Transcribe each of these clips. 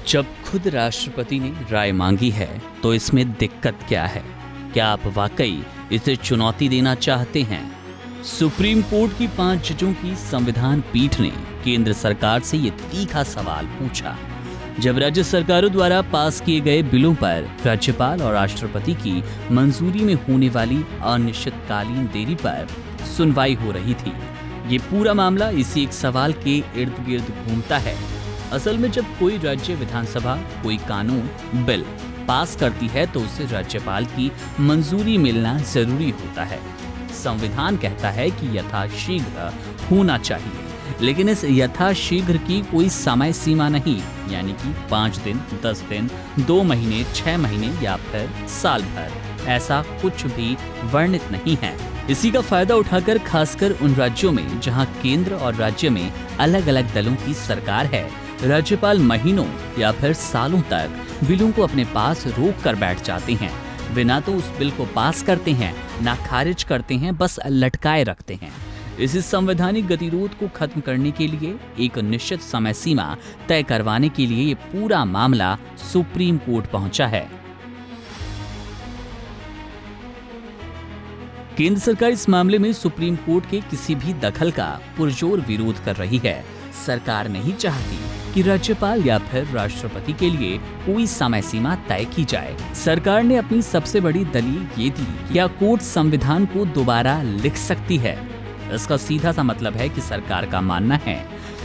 जब खुद राष्ट्रपति ने राय मांगी है तो इसमें दिक्कत क्या है? क्या आप वाकई इसे चुनौती देना चाहते हैं? सुप्रीम कोर्ट की 5 जजों की संविधान पीठ ने केंद्र सरकार से ये तीखा सवाल पूछा। जब राज्य सरकारों द्वारा पास किए गए बिलों पर राज्यपाल और राष्ट्रपति की मंजूरी में होने वाली अनिश्चितकालीन देरी पर सुनवाई हो रही थी, ये पूरा मामला इसी एक सवाल के इर्द गिर्द घूमता है। असल में जब कोई राज्य विधानसभा कोई कानून बिल पास करती है तो उसे राज्यपाल की मंजूरी मिलना जरूरी होता है। संविधान कहता है कि यथाशीघ्र होना चाहिए, लेकिन इस यथाशीघ्र की कोई समय सीमा नहीं, यानी कि 5 दिन, 10 दिन, 2 महीने, 6 महीने या फिर साल भर, ऐसा कुछ भी वर्णित नहीं है। इसी का फायदा उठाकर खासकर उन राज्यों में जहां केंद्र और राज्य में अलग अलग दलों की सरकार है, राज्यपाल महीनों या फिर सालों तक बिलों को अपने पास रोक कर बैठ जाते हैं। वे ना तो उस बिल को पास करते हैं, ना खारिज करते हैं, बस लटकाए रखते हैं। इसी संवैधानिक गतिरोध को खत्म करने के लिए, एक निश्चित समय सीमा तय करवाने के लिए ये पूरा मामला सुप्रीम कोर्ट पहुंचा है। केंद्र सरकार इस मामले में सुप्रीम कोर्ट के किसी भी दखल का पुरजोर विरोध कर रही है। सरकार नहीं चाहती कि राज्यपाल या फिर राष्ट्रपति के लिए कोई समय सीमा तय की जाए। सरकार ने अपनी सबसे बड़ी दलील ये दी कि या कोर्ट संविधान को दोबारा लिख सकती है। इसका सीधा सा मतलब है कि सरकार का मानना है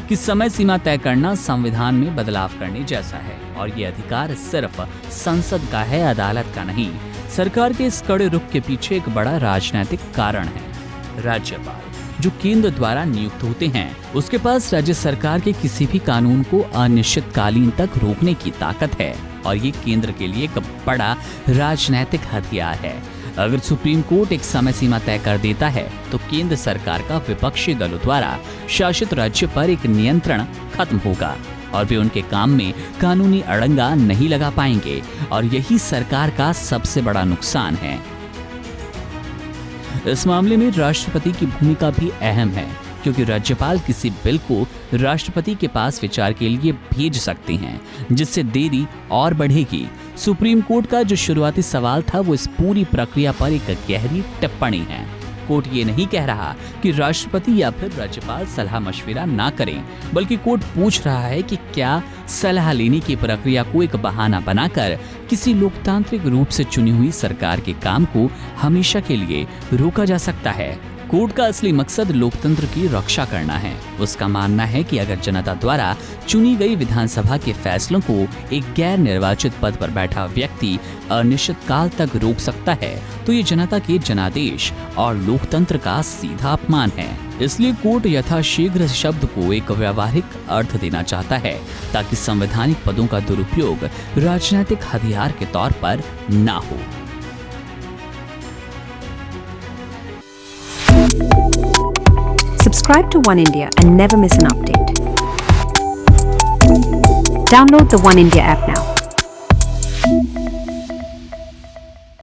कि समय सीमा तय करना संविधान में बदलाव करने जैसा है और ये अधिकार सिर्फ संसद का है, अदालत का नहीं। सरकार के इस कड़े रुख के पीछे एक बड़ा राजनीतिक कारण है। राज्यपाल जो केंद्र द्वारा नियुक्त होते हैं, उसके पास राज्य सरकार के किसी भी कानून को अनिश्चितकालीन तक रोकने की ताकत है और ये केंद्र के लिए एक बड़ा राजनीतिक हथियार है। अगर सुप्रीम कोर्ट एक समय सीमा तय कर देता है तो केंद्र सरकार का विपक्षी दलों द्वारा शासित राज्य पर एक नियंत्रण खत्म होगा और वे उनके काम में कानूनी अड़ंगा नहीं लगा पाएंगे और यही सरकार का सबसे बड़ा नुकसान है। इस मामले में राष्ट्रपति की भूमिका भी अहम है, क्योंकि राज्यपाल किसी बिल को राष्ट्रपति के पास विचार के लिए भेज सकते हैं, जिससे देरी और बढ़ेगी। सुप्रीम कोर्ट का जो शुरुआती सवाल था वो इस पूरी प्रक्रिया पर एक गहरी टिप्पणी है। कोर्ट ये नहीं कह रहा कि राष्ट्रपति या फिर राज्यपाल सलाह मशविरा ना करें, बल्कि कोर्ट पूछ रहा है कि क्या सलाह लेने की प्रक्रिया को एक बहाना बनाकर किसी लोकतांत्रिक रूप से चुनी हुई सरकार के काम को हमेशा के लिए रोका जा सकता है। कोर्ट का असली मकसद लोकतंत्र की रक्षा करना है। उसका मानना है कि अगर जनता द्वारा चुनी गई विधानसभा के फैसलों को एक गैर निर्वाचित पद पर बैठा व्यक्ति अनिश्चित काल तक रोक सकता है तो ये जनता के जनादेश और लोकतंत्र का सीधा अपमान है। इसलिए कोर्ट यथाशीघ्र शब्द को एक व्यावहारिक अर्थ देना चाहता है ताकि संवैधानिक पदों का दुरुपयोग राजनीतिक हथियार के तौर पर ना हो। Subscribe to One India and never miss an update. Download the One India app now.